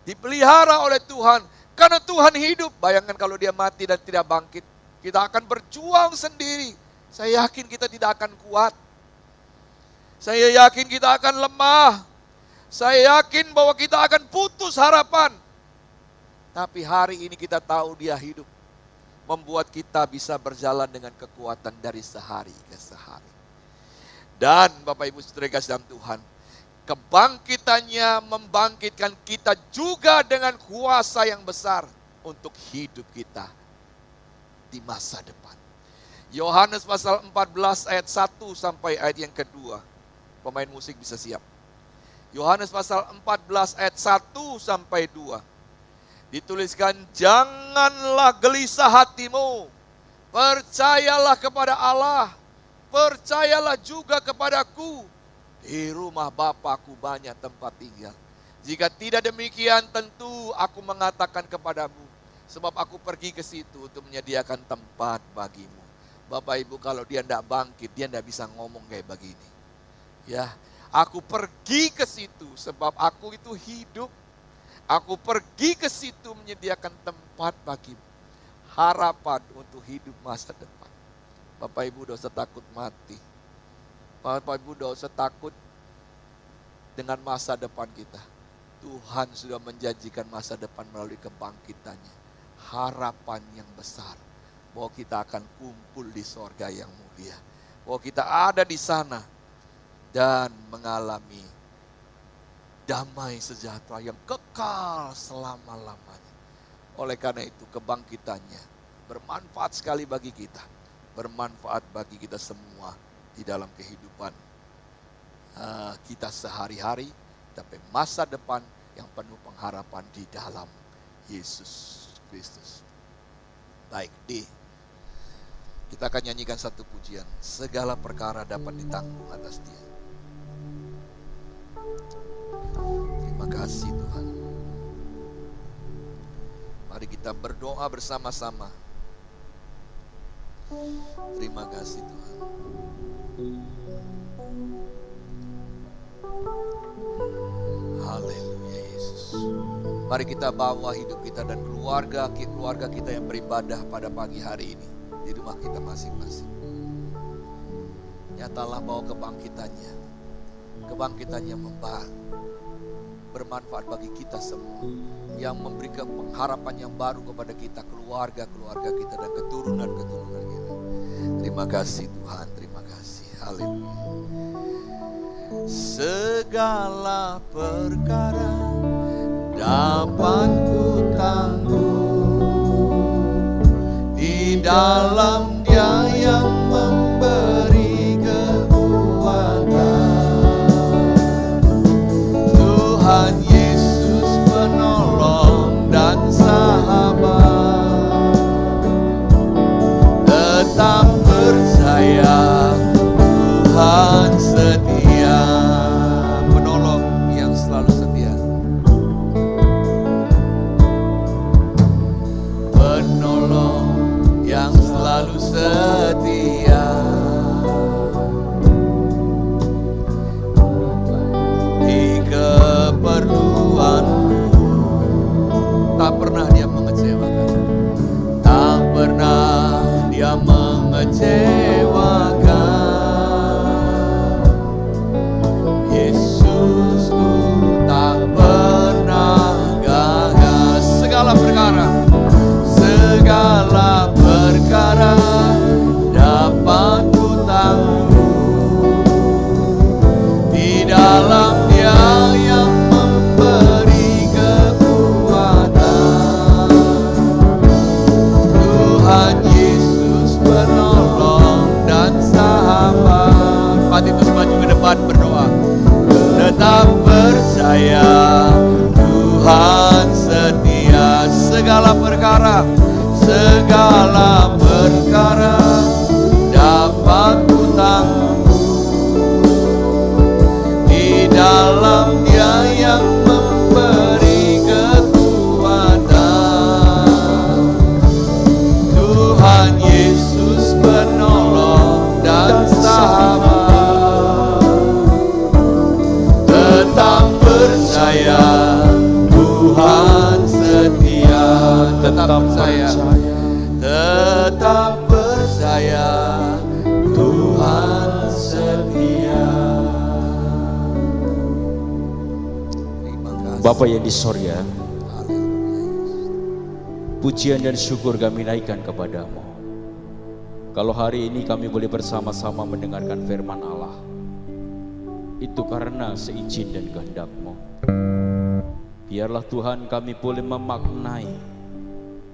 Dipelihara oleh Tuhan. Karena Tuhan hidup. Bayangkan kalau dia mati dan tidak bangkit. Kita akan berjuang sendiri. Saya yakin kita tidak akan kuat. Saya yakin kita akan lemah. Saya yakin bahwa kita akan putus harapan. Tapi hari ini kita tahu dia hidup. Membuat kita bisa berjalan dengan kekuatan dari sehari ke sehari. Dan Bapak Ibu Saudara kasih dalam Tuhan, Kebangkitannya membangkitkan kita juga dengan kuasa yang besar untuk hidup kita di masa depan. Yohanes pasal 14 ayat 1 sampai ayat yang kedua. Pemain musik bisa siap. Yohanes pasal 14 ayat 1 sampai 2. Dituliskan, janganlah gelisah hatimu. Percayalah kepada Allah. Percayalah juga kepadaku. Di rumah Bapakku banyak tempat tinggal. Jika tidak demikian, tentu aku mengatakan kepadamu. Sebab aku pergi ke situ untuk menyediakan tempat bagimu. Bapak Ibu, kalau dia tidak bangkit, dia tidak bisa ngomong kayak begini. Ya, aku pergi ke situ sebab aku itu hidup. Aku pergi ke situ menyediakan tempat bagimu. Harapan untuk hidup masa depan. Bapak Ibu, tidak usah takut mati. Bapak Ibu, tidak usah takut dengan masa depan kita. Tuhan sudah menjanjikan masa depan melalui kebangkitannya. Harapan yang besar bahwa kita akan kumpul di sorga yang mulia. Bahwa kita ada di sana dan mengalami damai sejahtera yang kekal selama-lamanya. Oleh karena itu kebangkitannya bermanfaat sekali bagi kita. Bermanfaat bagi kita semua di dalam kehidupan kita sehari-hari, tapi masa depan yang penuh pengharapan di dalam Yesus Kristus. Baik, kita akan nyanyikan satu pujian. Segala perkara dapat ditanggung atas Dia. Terima kasih Tuhan. Mari kita berdoa bersama-sama. Terima kasih Tuhan. Haleluya Yesus. Mari kita bawa hidup kita dan keluarga kita yang beribadah pada pagi hari ini di rumah kita masing-masing. Nyatalah bahwa kebangkitannya bermanfaat bagi kita semua, yang memberikan pengharapan yang baru kepada kita, keluarga kita dan keturunan kita. Terima kasih Tuhan, terima kasih. Haleluya. Segala perkara dapat ku tanggung di dalam Dia yang memberi kekuatan. Tuhan Yesus penolong dan sahabat. Tetap percaya Tuhan setia, penolong yang selalu setia. Penolong yang selalu setia. Di keperluanmu tak pernah Dia mengecewakan. Tak pernah Dia mengecewakan. Segala perkara dapat ku tanggung di dalam Dia yang memberi kekuatan. Tuhan Yesus penolong dan sahabat. Mari terus maju ke depan berdoa. Tetap percaya Tuhan setia. Segala perkara dapat ku tanggung di dalam Dia yang memberi kekuatan. Tuhan Yesus penolong dan sahabat. Tetap percaya Tuhan setia. Tetap percaya Tuhan setia.
Bapa yang di sorga, pujian dan syukur kami naikkan kepadamu. Kalau hari ini kami boleh bersama-sama mendengarkan firman Allah, itu karena seizin dan kehendak-Mu. Biarlah Tuhan kami boleh memaknai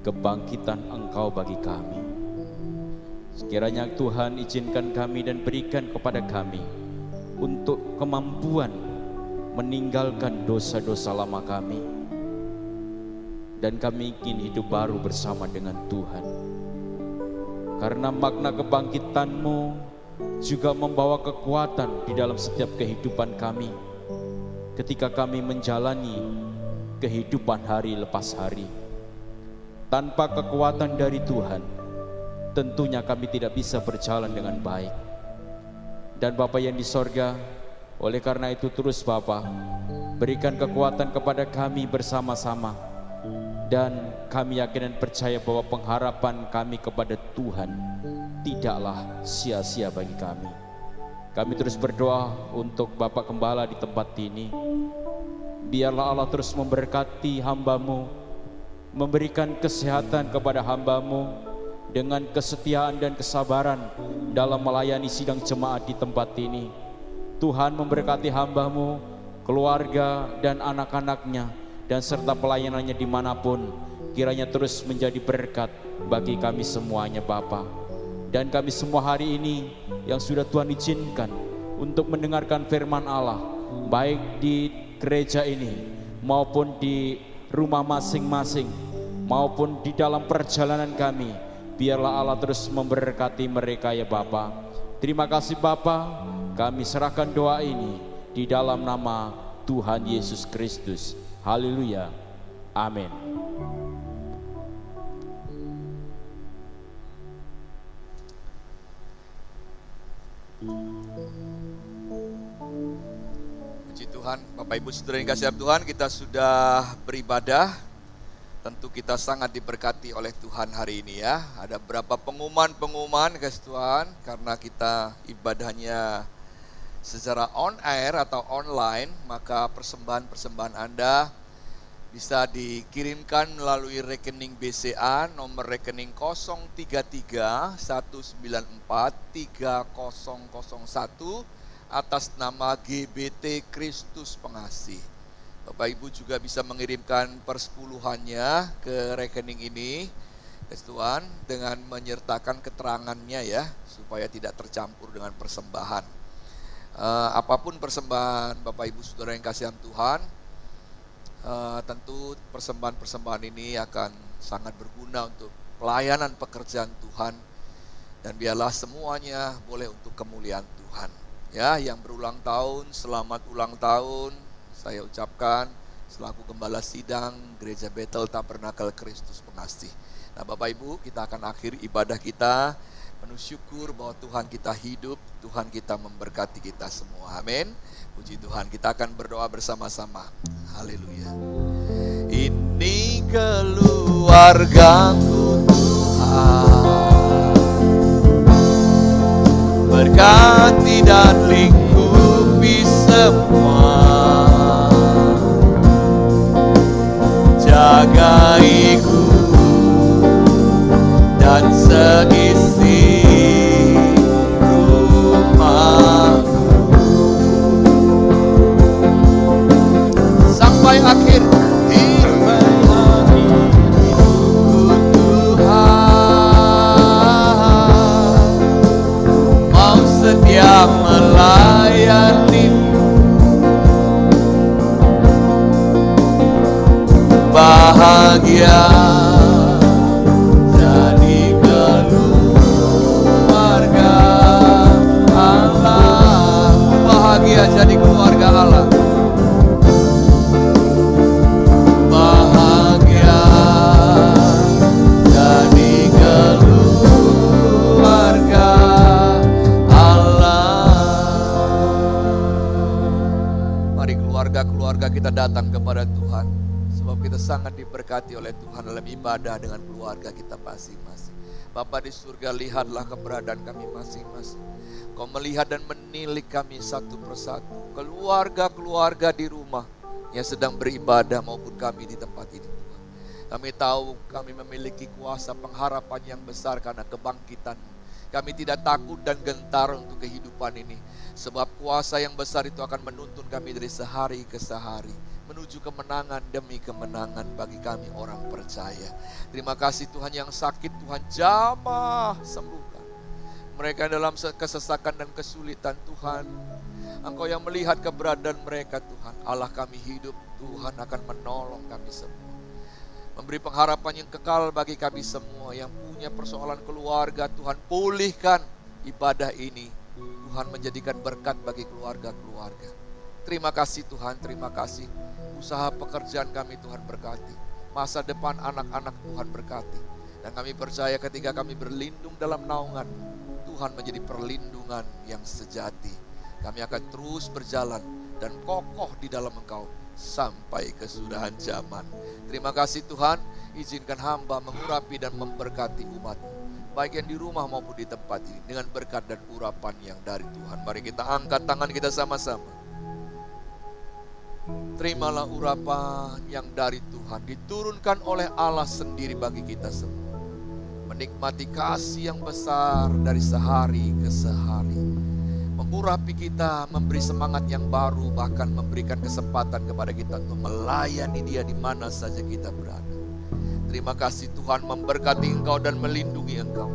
kebangkitan Engkau bagi kami. Sekiranya Tuhan izinkan kami dan berikan kepada kami untuk kemampuan meninggalkan dosa-dosa lama kami, dan kami ingin hidup baru bersama dengan Tuhan. Karena makna kebangkitan-Mu juga membawa kekuatan di dalam setiap kehidupan kami ketika kami menjalani kehidupan hari lepas hari. Tanpa kekuatan dari Tuhan, tentunya kami tidak bisa berjalan dengan baik. Dan Bapa yang di sorga, oleh karena itu terus Bapa, berikan kekuatan kepada kami bersama-sama. Dan kami yakin dan percaya bahwa pengharapan kami kepada Tuhan tidaklah sia-sia bagi kami. Kami terus berdoa untuk Bapak Gembala di tempat ini. Biarlah Allah terus memberkati hamba-Mu, memberikan kesehatan kepada hamba-Mu dengan kesetiaan dan kesabaran dalam melayani sidang jemaat di tempat ini. Tuhan memberkati hamba-Mu, keluarga dan anak-anaknya, dan serta pelayanannya dimanapun, kiranya terus menjadi berkat bagi kami semuanya Bapa. Dan kami semua hari ini yang sudah Tuhan izinkan untuk mendengarkan firman Allah, baik di gereja ini maupun di rumah masing-masing, maupun di dalam perjalanan kami, biarlah Allah terus memberkati mereka ya Bapa. Terima kasih Bapa, kami serahkan doa ini di dalam nama Tuhan Yesus Kristus. Haleluya, amin.
Puji Tuhan, Bapak Ibu Saudara yang kasih Tuhan, kita sudah beribadah. Tentu kita sangat diberkati oleh Tuhan hari ini ya. Ada berapa pengumuman kasih Tuhan, karena kita ibadahnya secara on air atau online, maka persembahan-persembahan Anda bisa dikirimkan melalui rekening BCA nomor rekening 033 194 3001 atas nama GBT Kristus Pengasih. Bapak Ibu juga bisa mengirimkan persepuluhannya ke rekening ini, Tuhan, dengan menyertakan keterangannya ya, supaya tidak tercampur dengan persembahan. Apapun persembahan Bapak Ibu Saudara yang kasihan Tuhan, tentu persembahan-persembahan ini akan sangat berguna untuk pelayanan pekerjaan Tuhan, dan biarlah semuanya boleh untuk kemuliaan Tuhan. Ya, yang berulang tahun, selamat ulang tahun saya ucapkan selaku Gembala Sidang Gereja Bethel Tabernakel Kristus Pengasih. Nah Bapak Ibu, kita akan akhiri ibadah kita penuh syukur bahwa Tuhan kita hidup, Tuhan kita memberkati kita semua. Amin. Puji Tuhan, kita akan berdoa bersama-sama. Haleluya. Ini keluargaku Tuhan, berkati dan lingkupi semua, jagaiku dan seisi rumahku sampai akhir hidupku Tuhan, mau setia melayani, bahagia jadi keluarga Allah, bahagia jadi keluarga Allah, bahagia jadi keluarga Allah. Mari keluarga-keluarga kita datang kepada Tuhan, sebab kita sangat diberkati oleh Tuhan dalam ibadah dengan keluarga kita masing-masing. Bapa di surga, lihatlah keberadaan kami masing-masing. Kau melihat dan menilik kami satu persatu, keluarga-keluarga di rumah yang sedang beribadah maupun kami di tempat ini Tuhan. Kami tahu kami memiliki kuasa pengharapan yang besar karena kebangkitan Kami tidak takut dan gentar untuk kehidupan ini. Sebab kuasa yang besar itu akan menuntun kami dari sehari ke sehari, menuju kemenangan demi kemenangan bagi kami orang percaya. Terima kasih Tuhan, yang sakit Tuhan jamah sembuhkan. Mereka dalam kesesakan dan kesulitan Tuhan, Engkau yang melihat keberadaan mereka Tuhan. Allah kami hidup, Tuhan akan menolong kami semua. Memberi pengharapan yang kekal bagi kami semua. Yang punya persoalan keluarga, Tuhan pulihkan ibadah ini. Tuhan menjadikan berkat bagi keluarga-keluarga. Terima kasih Tuhan, terima kasih. Usaha pekerjaan kami Tuhan berkati. Masa depan anak-anak Tuhan berkati. Dan kami percaya ketika kami berlindung dalam naungan, Tuhan menjadi perlindungan yang sejati. Kami akan terus berjalan dan kokoh di dalam Engkau sampai kesudahan zaman. Terima kasih Tuhan, izinkan hamba mengurapi dan memberkati umat-Mu, baik yang di rumah maupun di tempat ini, dengan berkat dan urapan yang dari Tuhan. Mari kita angkat tangan kita sama-sama. Terimalah urapan yang dari Tuhan, diturunkan oleh Allah sendiri bagi kita semua. Menikmati kasih yang besar dari sehari ke sehari. Mengurapi kita, memberi semangat yang baru, bahkan memberikan kesempatan kepada kita untuk melayani Dia di mana saja kita berada. Terima kasih Tuhan, memberkati Engkau dan melindungi Engkau.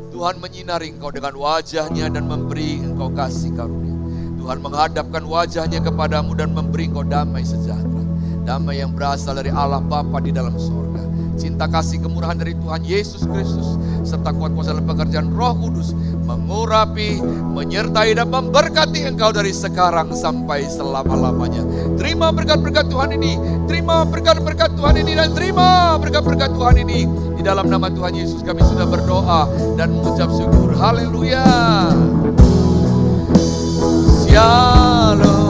Tuhan menyinari Engkau dengan wajah-Nya dan memberi Engkau kasih karunia. Tuhan menghadapkan wajah-Nya kepadamu dan memberi Engkau damai sejahtera. Damai yang berasal dari Allah Bapa di dalam sorga. Cinta kasih kemurahan dari Tuhan Yesus Kristus, serta kuat kuasa dan pekerjaan Roh Kudus mengurapi, menyertai dan memberkati engkau dari sekarang sampai selama-lamanya. Terima berkat-berkat Tuhan ini, terima berkat-berkat Tuhan ini, dan terima berkat-berkat Tuhan ini. Di dalam nama Tuhan Yesus kami sudah berdoa dan mengucap syukur. Haleluya. Shalom.